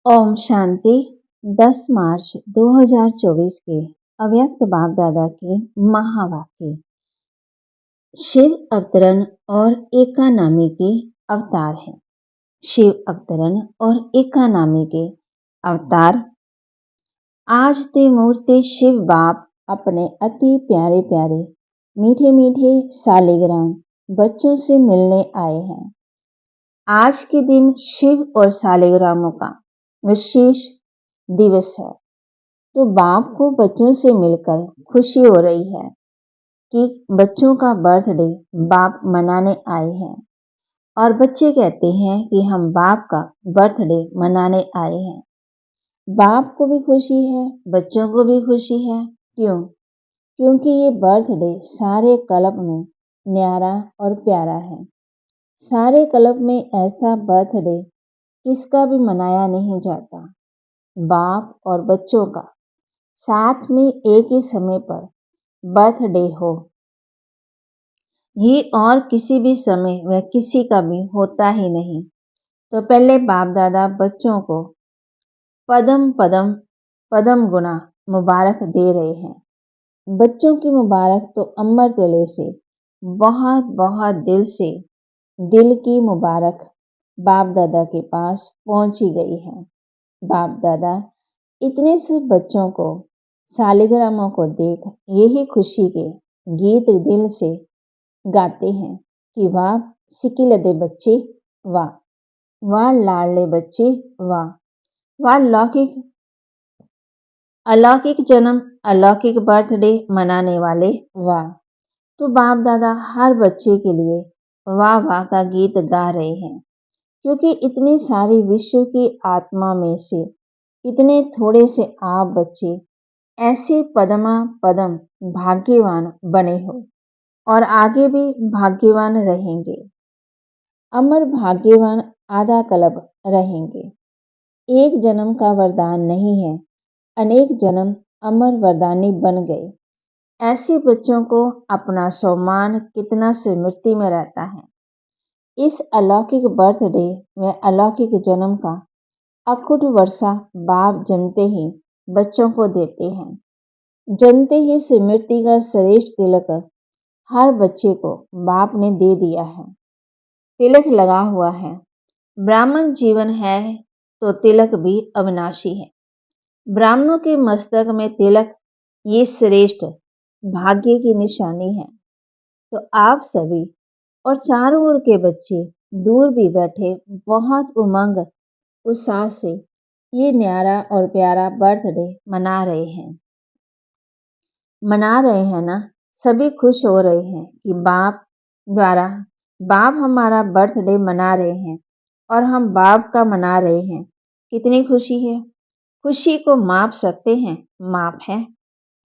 ओम शांति। 10 मार्च 2024 के अव्यक्त बाप दादा के महावाक्य। शिव अवतरण और एकानामी के अवतार हैं। शिव अवतरण और एकानामी के अवतार। आज ते मूर्ति शिव बाप अपने अति प्यारे प्यारे मीठे मीठे सालिग्राम बच्चों से मिलने आए हैं। आज के दिन शिव और सालिग्रामों का विशेष दिवस है, तो बाप को बच्चों से मिलकर खुशी हो रही है कि बच्चों का बर्थडे बाप मनाने आए हैं। और बच्चे कहते हैं कि हम बाप का बर्थडे मनाने आए हैं। बाप को भी खुशी है, बच्चों को भी खुशी है। क्यों? क्योंकि ये बर्थडे सारे कल्प में न्यारा और प्यारा है। सारे कल्प में ऐसा बर्थडे किसका भी मनाया नहीं जाता। बाप और बच्चों का साथ में एक ही समय पर बर्थडे हो, ये और किसी भी समय व किसी का भी होता ही नहीं। तो पहले बाप दादा बच्चों को पदम पदम पदम गुना मुबारक दे रहे हैं। बच्चों की मुबारक तो अमर दिले से, बहुत बहुत दिल से, दिल की मुबारक बाप दादा के पास पहुंची गई है। बाप दादा इतने से बच्चों को सालिग्रामों को देख यही खुशी के गीत दिल से गाते हैं कि वाह सिकिलदे बच्चे, वाह वाह लाडले बच्चे, वाह वाह लौकिक अलौकिक जन्म, अलौकिक बर्थडे मनाने वाले, वाह। तो बाप दादा हर बच्चे के लिए वाह वाह का गीत गा रहे हैं, क्योंकि इतनी सारी विश्व की आत्मा में से इतने थोड़े से आप बच्चे ऐसे पदमा पदम भाग्यवान बने हो और आगे भी भाग्यवान रहेंगे। अमर भाग्यवान आधा कल्प रहेंगे। एक जन्म का वरदान नहीं है, अनेक जन्म अमर वरदानी बन गए। ऐसे बच्चों को अपना सम्मान कितना स्मृति में रहता है। इस अलौकिक बर्थडे में अलौकिक जन्म का अखुट वर्षा बाप जन्मते ही बच्चों को देते हैं। जन्मते ही स्मृति का श्रेष्ठ तिलक हर बच्चे को बाप ने दे दिया है। तिलक लगा हुआ है। ब्राह्मण जीवन है तो तिलक भी अविनाशी है। ब्राह्मणों के मस्तक में तिलक ये श्रेष्ठ भाग्य की निशानी है। तो आप सभी और चारों ओर के बच्चे दूर भी बैठे बहुत उमंग उत्साह से ये न्यारा और प्यारा बर्थडे मना रहे हैं ना। सभी खुश हो रहे हैं कि बाप द्वारा बाप हमारा बर्थडे मना रहे हैं और हम बाप का मना रहे हैं। कितनी खुशी है। खुशी को माप सकते हैं? माप है।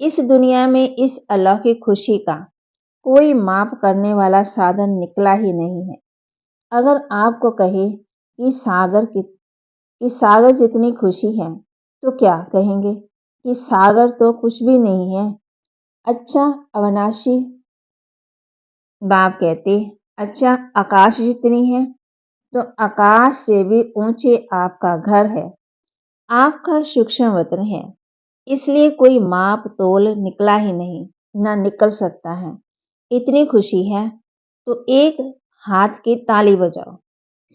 इस दुनिया में इस अलौकिक खुशी का कोई माप करने वाला साधन निकला ही नहीं है। अगर आपको कहे कि सागर जितनी खुशी है, तो क्या कहेंगे कि सागर तो कुछ भी नहीं है। अच्छा अविनाशी बाप कहते, अच्छा आकाश जितनी है, तो आकाश से भी ऊंचे आपका घर है, आपका सूक्ष्म वतन है। इसलिए कोई माप तोल निकला ही नहीं, ना निकल सकता है। इतनी खुशी है तो एक हाथ की ताली बजाओ।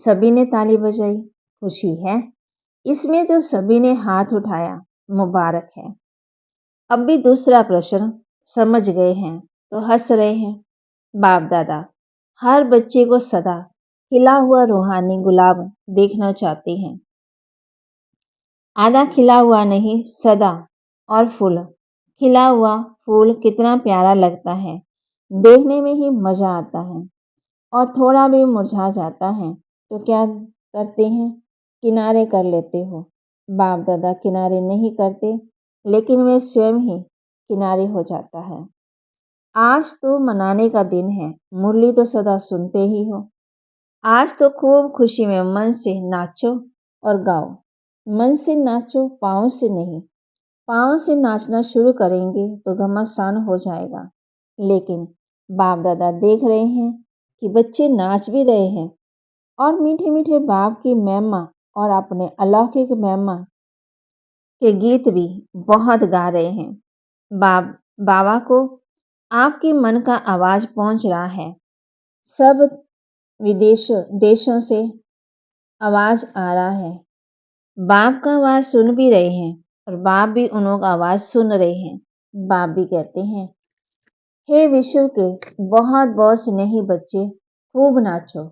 सभी ने ताली बजाई, खुशी है। इसमें तो सभी ने हाथ उठाया, मुबारक है। अब भी दूसरा प्रश्न समझ गए हैं तो हंस रहे हैं। बाप दादा हर बच्चे को सदा खिला हुआ रूहानी गुलाब देखना चाहते हैं। आधा खिला हुआ नहीं, सदा। और फूल, खिला हुआ फूल कितना प्यारा लगता है, देखने में ही मजा आता है। और थोड़ा भी मुरझा जाता है तो क्या करते हैं? किनारे कर लेते हो। बाप दादा किनारे नहीं करते, लेकिन वे स्वयं ही किनारे हो जाता है। आज तो मनाने का दिन है, मुरली तो सदा सुनते ही हो। आज तो खूब खुशी में मन से नाचो और गाओ। मन से नाचो, पाँव से नहीं। पाँव से नाचना शुरू करेंगे तो घमासान हो जाएगा। लेकिन बाप दादा देख रहे हैं कि बच्चे नाच भी रहे हैं और मीठे मीठे बाप की महिमा और अपने अलौकिक महिमा के गीत भी बहुत गा रहे हैं। बाबा को आपके मन का आवाज पहुंच रहा है। सब देशों से आवाज आ रहा है। बाप का आवाज सुन भी रहे हैं और बाप भी उन लोगों का आवाज सुन रहे हैं। बाप भी कहते हैं, हे विश्व के बहुत बहुत स्नेही बच्चे, खूब नाचो,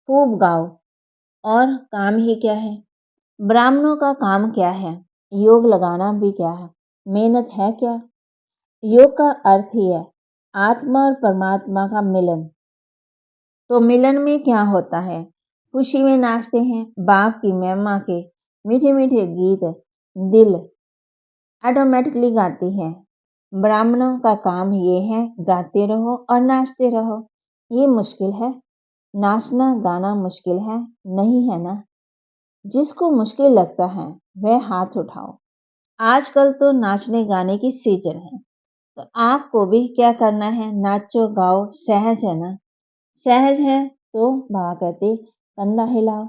खूब गाओ। और काम ही क्या है? ब्राह्मणों का काम क्या है? योग लगाना भी क्या है? मेहनत है क्या? योग का अर्थ ही है आत्मा और परमात्मा का मिलन। तो मिलन में क्या होता है? खुशी में नाचते हैं, बाप की महिमा के मीठे मीठे गीत दिल ऑटोमेटिकली गाती है। ब्राह्मणों का काम ये है, गाते रहो और नाचते रहो। ये मुश्किल है? नाचना गाना मुश्किल है? नहीं है ना। जिसको मुश्किल लगता है वह हाथ उठाओ। आजकल तो नाचने गाने की सीजन है, तो आपको भी क्या करना है? नाचो गाओ। सहज है ना? सहज है तो बाबा कहते कंधा हिलाओ।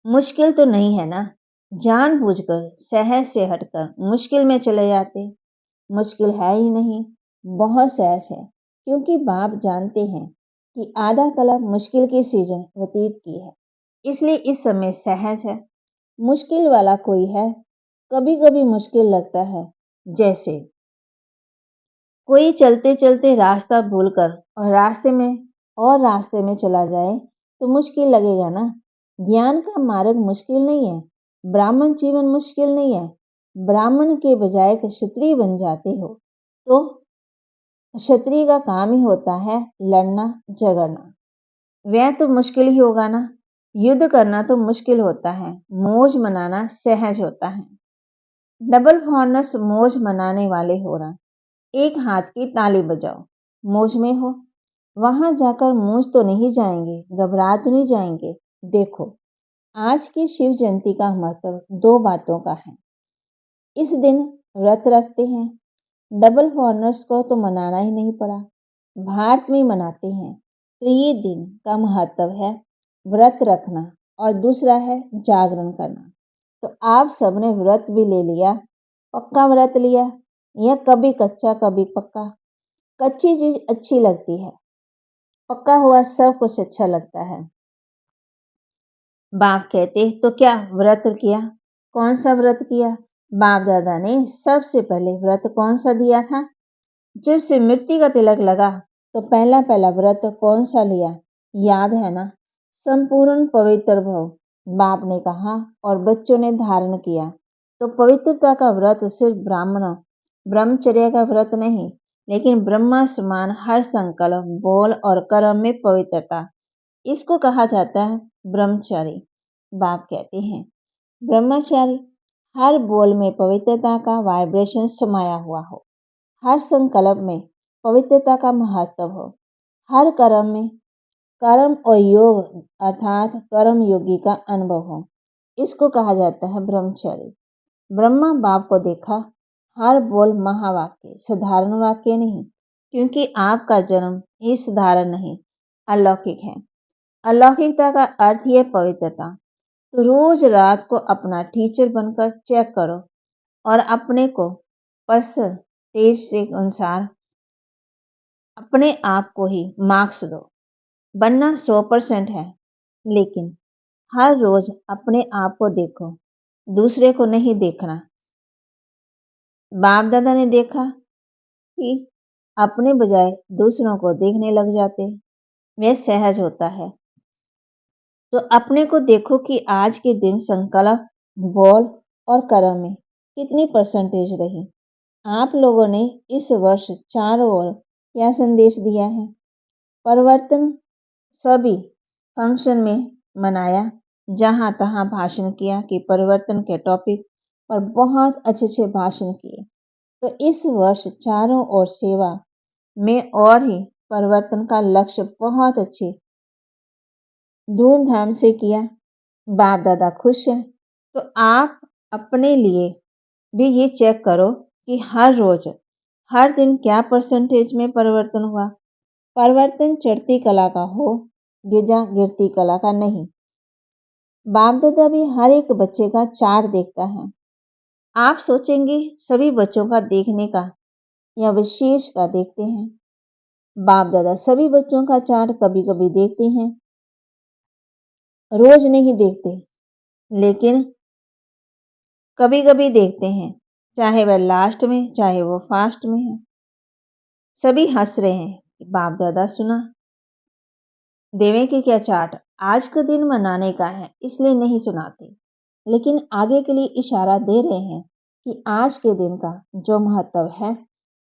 मुश्किल तो नहीं है ना। जानबूझकर सहज से हटकर मुश्किल में चले जाते। मुश्किल है ही नहीं, बहुत सहज है, क्योंकि बाप जानते हैं कि आधा कलप मुश्किल की सीजन व्यतीत की है, इसलिए इस समय सहज है। मुश्किल वाला कोई है? कभी कभी मुश्किल लगता है, जैसे कोई चलते चलते रास्ता भूलकर रास्ते में चला जाए तो मुश्किल लगेगा ना। ज्ञान का मार्ग मुश्किल नहीं है, ब्राह्मण जीवन मुश्किल नहीं है। ब्राह्मण के बजाय क्षत्रिय बन जाते हो तो क्षत्रिय का काम ही होता है लड़ना झगड़ना। वह तो मुश्किल ही होगा ना। युद्ध करना तो मुश्किल होता है, मौज मनाना सहज होता है। डबल हॉर्नर्स मौज मनाने वाले हो रहा, एक हाथ की ताली बजाओ। मौज में हो, वहां जाकर मौज तो नहीं जाएंगे, घबरा तो नहीं जाएंगे। देखो, आज की शिव जयंती का महत्व दो बातों का है। इस दिन व्रत रखते हैं, डबल हॉर्नर्स को तो मनाना ही नहीं पड़ा, भारत में मनाते हैं। तो ये दिन का महत्व है व्रत रखना और दूसरा है जागरण करना। तो आप सबने व्रत भी ले लिया, पक्का व्रत लिया या कभी कच्चा कभी पक्का। कच्ची चीज अच्छी लगती है, पक्का हुआ सब कुछ अच्छा लगता है। बाप कहते तो क्या व्रत किया? कौन सा व्रत किया? बाप दादा ने सबसे पहले व्रत कौन सा दिया था? जब से मृत्यु का तिलक लगा तो पहला पहला व्रत कौन सा लिया? याद है ना? संपूर्ण पवित्र भव, बाप ने कहा और बच्चों ने धारण किया। तो पवित्रता का व्रत सिर्फ ब्रह्मचर्य का व्रत नहीं, लेकिन ब्रह्मा समान हर संकल्प बोल और कर्म में पवित्रता, इसको कहा जाता है ब्रह्मचारी। बाप कहते हैं ब्रह्मचारी हर बोल में पवित्रता का वाइब्रेशन समाया हुआ हो, हर संकल्प में पवित्रता का महत्व हो, हर कर्म में कर्म और योग अर्थात कर्म योगी का अनुभव हो, इसको कहा जाता है ब्रह्मचर्य। ब्रह्मा बाप को देखा, हर बोल महावाक्य, साधारण वाक्य नहीं, क्योंकि आपका जन्म ही साधारण नहीं, अलौकिक है। अलौकिकता का अर्थ ही है पवित्रता। तो रोज रात को अपना टीचर बनकर चेक करो और अपने को परसेंटेज के अनुसार अपने आप को ही मार्क्स दो। बनना 100% है, लेकिन हर रोज अपने आप को देखो, दूसरे को नहीं देखना। बाप दादा ने देखा कि अपने बजाय दूसरों को देखने लग जाते, वह सहज होता है। तो अपने को देखो कि आज के दिन संकल्प बोल और कर्म में कितनी परसेंटेज रही। आप लोगों ने इस वर्ष चारों ओर क्या संदेश दिया है? परिवर्तन सभी फंक्शन में मनाया, जहां तहां भाषण किया कि परिवर्तन के टॉपिक पर बहुत अच्छे अच्छे भाषण किए। तो इस वर्ष चारों ओर सेवा में और ही परिवर्तन का लक्ष्य बहुत अच्छे धूमधाम से किया। बाप दादा खुश हैं। तो आप अपने लिए भी ये चेक करो कि हर रोज हर दिन क्या परसेंटेज में परिवर्तन हुआ। परिवर्तन चढ़ती कला का हो, गिरती कला का नहीं। बाप दादा भी हर एक बच्चे का चार्ट देखता है। आप सोचेंगे सभी बच्चों का देखने का या विशेष का देखते हैं। बाप दादा सभी बच्चों का चार्ट कभी कभी देखते हैं, रोज नहीं देखते, लेकिन कभी कभी देखते हैं, चाहे वह लास्ट में चाहे वो फास्ट में है। सभी हंस रहे हैं। बाप दादा सुना देवे की क्या चार्ट आज का दिन मनाने का है, इसलिए नहीं सुनाते, लेकिन आगे के लिए इशारा दे रहे हैं कि आज के दिन का जो महत्व है,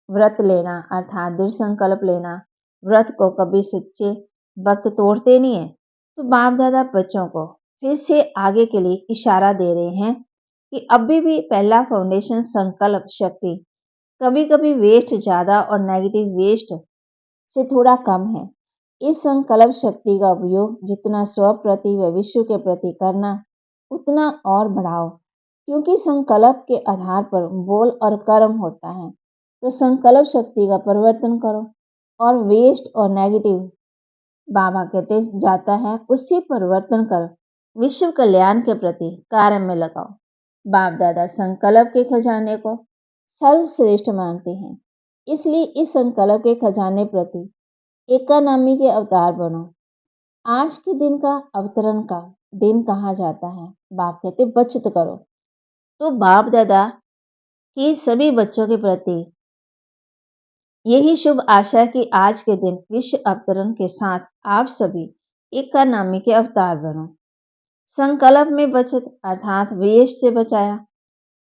व्रत लेना अर्थात दृढ़ संकल्प लेना। व्रत को कभी सच्चे वक्त तोड़ते नहीं है। तो बाप दादा बच्चों को फिर से आगे के लिए इशारा दे रहे हैं कि अभी भी पहला फाउंडेशन संकल्प शक्ति कभी कभी वेस्ट ज्यादा और नेगेटिव वेस्ट से थोड़ा कम है। इस संकल्प शक्ति का उपयोग जितना स्व प्रति व विश्व के प्रति करना उतना और बढ़ाओ, क्योंकि संकल्प के आधार पर बोल और कर्म होता है। तो संकल्प शक्ति का परिवर्तन करो और वेस्ट और नेगेटिव बाबा कहते जाता है उससे परिवर्तन कर विश्व कल्याण के प्रति कार्य में लगाओ। बाप दादा संकल्प के खजाने को सर्वश्रेष्ठ मानते हैं, इसलिए इस संकल्प के खजाने प्रति एकानामी के अवतार बनो। आज के दिन का अवतरण का दिन कहा जाता है। बाप कहते बचत करो। तो बाप दादा की सभी बच्चों के प्रति यही शुभ आशा कि आज के दिन विश्व अवतरण के साथ आप सभी एकानामी के अवतार बनो। संकल्प में बचत अर्थात वेस्ट से बचाया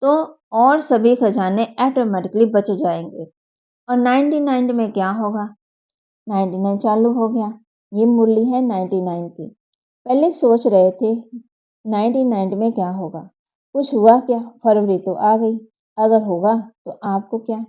तो और सभी खजाने ऑटोमेटिकली बच जाएंगे। और 99 में क्या होगा? 99 चालू हो गया। ये मुरली है 99 की। पहले सोच रहे थे 99 में क्या होगा, कुछ हुआ क्या? फरवरी तो आ गई। अगर होगा तो आपको क्या?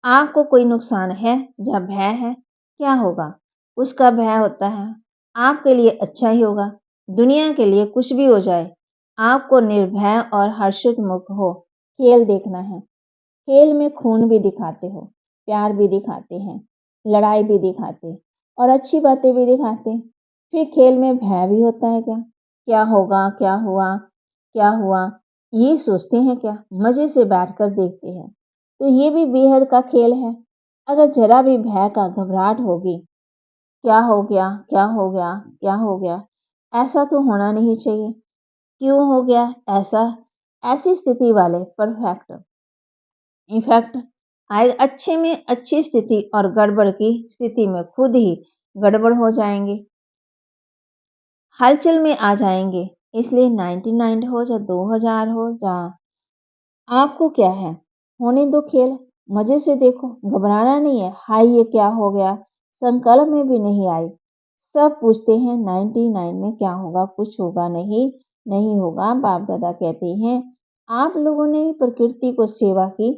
आपको कोई नुकसान है या भय है? क्या होगा? उसका भय होता है आपके लिए अच्छा ही होगा। दुनिया के लिए कुछ भी हो जाए, आपको निर्भय और हर्षित मुक्त हो खेल देखना है। खेल में खून भी दिखाते हो, प्यार भी दिखाते हैं, लड़ाई भी दिखाते और अच्छी बातें भी दिखाते। फिर खेल में भय भी होता है क्या? क्या होगा, क्या हुआ, क्या हुआ, ये सोचते हैं क्या? मजे से बैठकर देखते हैं। तो ये भी बेहद का खेल है। अगर जरा भी भय का घबराहट होगी, क्या हो गया, क्या हो गया, क्या हो गया, ऐसा तो होना नहीं चाहिए। क्यों हो गया ऐसा? ऐसी स्थिति वाले परफेक्ट इफेक्ट आए अच्छे में अच्छी स्थिति और गड़बड़ की स्थिति में खुद ही गड़बड़ हो जाएंगे, हलचल में आ जाएंगे। इसलिए 99 हो या 2000 हो या आपको क्या है, होने दो खेल, मजे से देखो, घबराना नहीं है। हाय ये क्या हो गया, संकल्प में भी नहीं आई। सब पूछते हैं 99 में क्या होगा, कुछ होगा नहीं, नहीं होगा। बाप दादा कहते हैं आप लोगों ने भी प्रकृति को सेवा की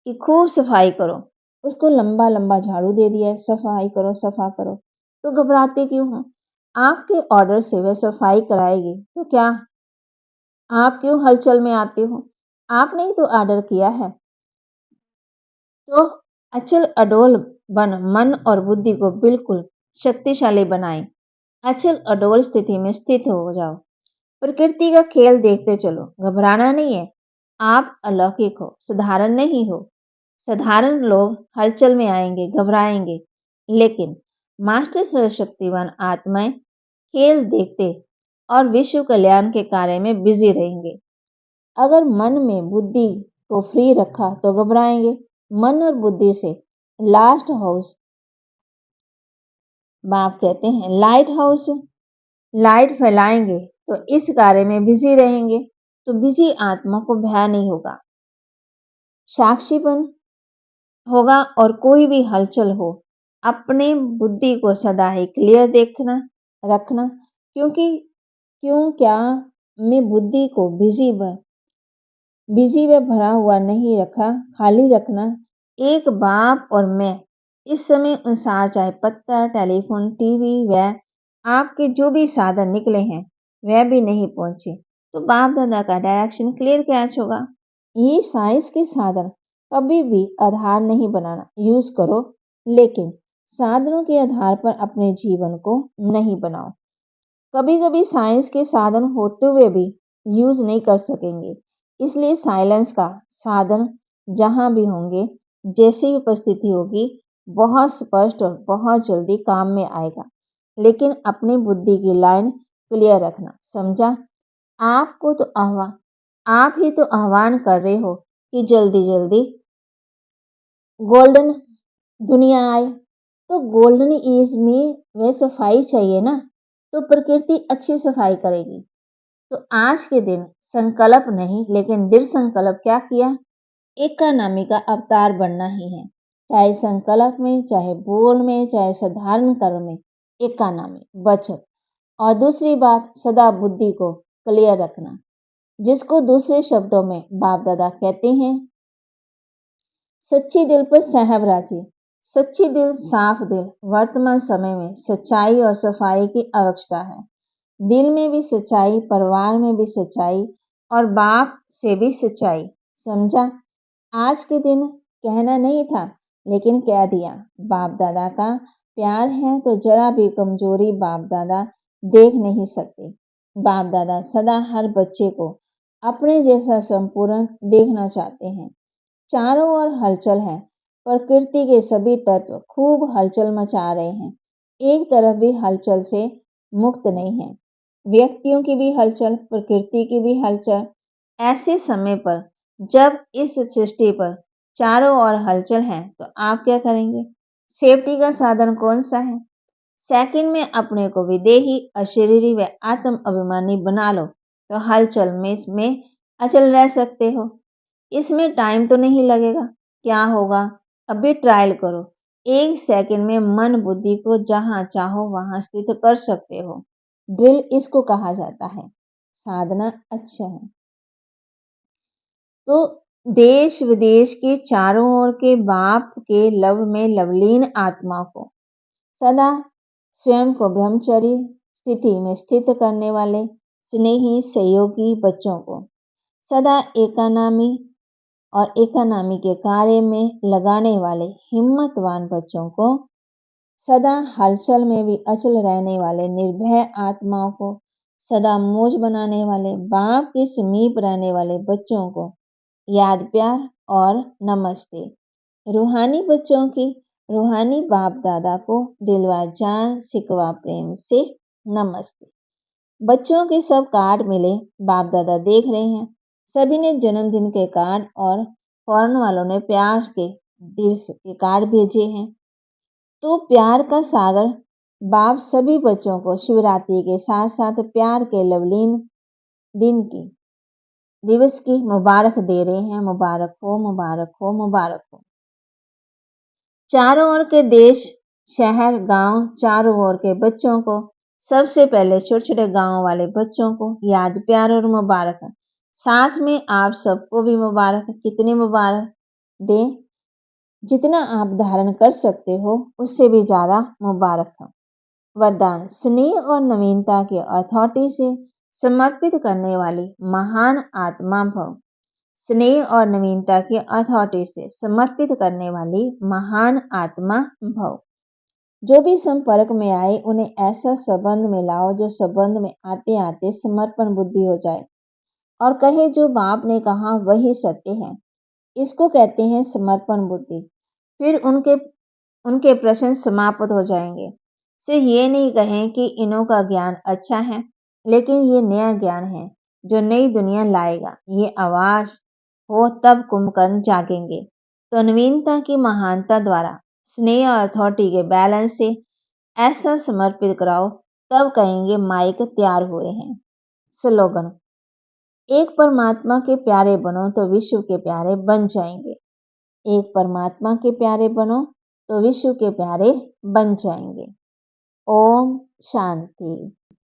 कि खूब सफाई करो, उसको लंबा लंबा झाड़ू दे दिया है, सफाई करो सफा करो। तो घबराते क्यों हो? आपके ऑर्डर से वह सफाई कराएगी तो क्या आप क्यों हलचल में आते हो? आपने ही तो ऑर्डर किया है। तो अचल अडोल बन मन और बुद्धि को बिल्कुल शक्तिशाली बनाएं। अचल अडोल स्थिति में स्थित हो जाओ। प्रकृति का खेल देखते चलो, घबराना नहीं है। आप अलौकिक हो, साधारण नहीं हो। साधारण लोग हलचल में आएंगे, घबराएंगे, लेकिन मास्टर सर्वशक्तिवान आत्माएं खेल देखते और विश्व कल्याण के कार्य में बिजी रहेंगे। अगर मन में बुद्धि को फ्री रखा तो घबराएंगे। मन और बुद्धि से लास्ट हाउस बाप कहते हैं लाइट हाउस लाइट फैलाएंगे तो इस कार्य में बिजी रहेंगे। तो बिजी आत्मा को भय नहीं होगा, साक्षीपन होगा। और कोई भी हलचल हो, अपने बुद्धि को सदा ही क्लियर देखना रखना, क्योंकि क्यों क्या में बुद्धि को बिजी व भरा हुआ नहीं रखा, खाली रखना। एक बाप और मैं इस समय अनुसार चाहे पत्थर, टेलीफोन, टीवी व आपके जो भी साधन निकले हैं वह भी नहीं पहुंचे, तो बाप दादा का डायरेक्शन क्लियर कैच होगा। ये साइंस के साधन कभी भी आधार नहीं बनाना, यूज करो, लेकिन साधनों के आधार पर अपने जीवन को नहीं बनाओ। कभी कभी साइंस के साधन होते हुए भी यूज नहीं कर सकेंगे, इसलिए साइलेंस का साधन जहां भी होंगे, जैसी भी परिस्थिति होगी, बहुत स्पष्ट और बहुत जल्दी काम में आएगा। लेकिन अपनी बुद्धि की लाइन क्लियर रखना, समझा? आपको तो आह्वान आप ही तो आह्वान कर रहे हो कि जल्दी जल्दी गोल्डन दुनिया आए। तो गोल्डन एज में वह सफाई चाहिए ना, तो प्रकृति अच्छी सफाई करेगी। तो आज के दिन संकल्प नहीं लेकिन दृढ़ संकल्प क्या किया, एकानामी का अवतार बनना ही है। चाहे संकल्प में, चाहे बोल में, चाहे साधारण कर्म में, एकानामी बचत। और दूसरी बात, सदा बुद्धि को क्लियर रखना, जिसको दूसरे शब्दों में बाप दादा कहते हैं सच्ची दिल पर साहब राजी। सच्ची दिल, साफ दिल। वर्तमान समय में सच्चाई और सफाई की आवश्यकता है। दिल में भी सच्चाई, परिवार में भी सच्चाई और बाप से भी सच्चाई, समझा? आज के दिन कहना नहीं था लेकिन कह दिया। बाप दादा का प्यार है तो जरा भी कमजोरी बाप दादा देख नहीं सकते। बाप दादा सदा हर बच्चे को अपने जैसा संपूर्ण देखना चाहते हैं। चारों ओर हलचल है, प्रकृति के सभी तत्व खूब हलचल मचा रहे हैं। एक तरफ भी हलचल से मुक्त नहीं है, व्यक्तियों की भी हलचल, प्रकृति की भी हलचल। ऐसे समय पर जब इस सृष्टि पर चारों ओर हलचल है तो आप क्या करेंगे? सेफ्टी का साधन कौन सा है? सेकंड में अपने को विदेही, अशरीरी व आत्म अभिमानी बना लो तो हलचल में इसमें अचल रह सकते हो। इसमें टाइम तो नहीं लगेगा। क्या होगा? अभी ट्रायल करो। 1 सेकंड में मन बुद्धि को जहां चाहो वहां स्थित कर सकते हो। ड्रिल इसको कहा जाता है। साधना अच्छा है। तो देश विदेश के चारों ओर के बाप के लव में लवलीन आत्मा को सदा स्वयं को ब्रह्मचर्य स्थिति में स्थित करने वाले स्नेही सहयोगी बच्चों को, सदा एकानामी और एकानामी के कार्य में लगाने वाले हिम्मतवान बच्चों को, सदा हलचल में भी अचल रहने वाले निर्भय आत्माओं को, सदा मौज बनाने वाले बाप के समीप रहने वाले बच्चों को याद, प्यार और नमस्ते। रूहानी बच्चों की रूहानी बाप दादा को दिलवा जान सिकवा प्रेम से नमस्ते। बच्चों के सब कार्ड मिले, बाप दादा देख रहे हैं। सभी ने जन्मदिन के कार्ड और फॉरेन वालों ने प्यार के दिवस के कार्ड भेजे हैं। तो प्यार का सागर बाप सभी बच्चों को शिवरात्रि के साथ साथ प्यार के लवलीन दिन की दिवस की मुबारक दे रहे हैं। मुबारक हो, मुबारक हो, मुबारक हो। चारों ओर के देश, शहर, गांव, चारों ओर के बच्चों को, सबसे पहले छोटे छोटे गांव वाले बच्चों को याद, प्यार और मुबारक। साथ में आप सबको भी मुबारक। कितनी मुबारक दें? जितना आप धारण कर सकते हो उससे भी ज्यादा मुबारक हो। वरदान, स्नेह और नवीनता के अथॉरिटी से समर्पित करने वाली महान आत्मा भव। स्नेह और नवीनता की अथॉरिटी से समर्पित करने वाली महान आत्मा भव। जो भी संपर्क में आए उन्हें ऐसा संबंध में लाओ जो संबंध में आते आते समर्पण बुद्धि हो जाए और कहे जो बाप ने कहा वही सत्य है। इसको कहते हैं समर्पण बुद्धि। फिर उनके प्रश्न समाप्त हो जाएंगे। सिर्फ ये नहीं कहें कि इन्हों का ज्ञान अच्छा है, लेकिन ये नया ज्ञान है जो नई दुनिया लाएगा। ये आवाज हो तब कुंभकर्ण जागेंगे। तो नवीनता की महानता द्वारा स्नेह और अथॉरिटी के बैलेंस से ऐसा समर्पित कराओ, तब कहेंगे माइक तैयार हुए हैं। स्लोगन, एक परमात्मा के प्यारे बनो तो विश्व के प्यारे बन जाएंगे। एक परमात्मा के प्यारे बनो तो विश्व के प्यारे बन जाएंगे। ओम शांति।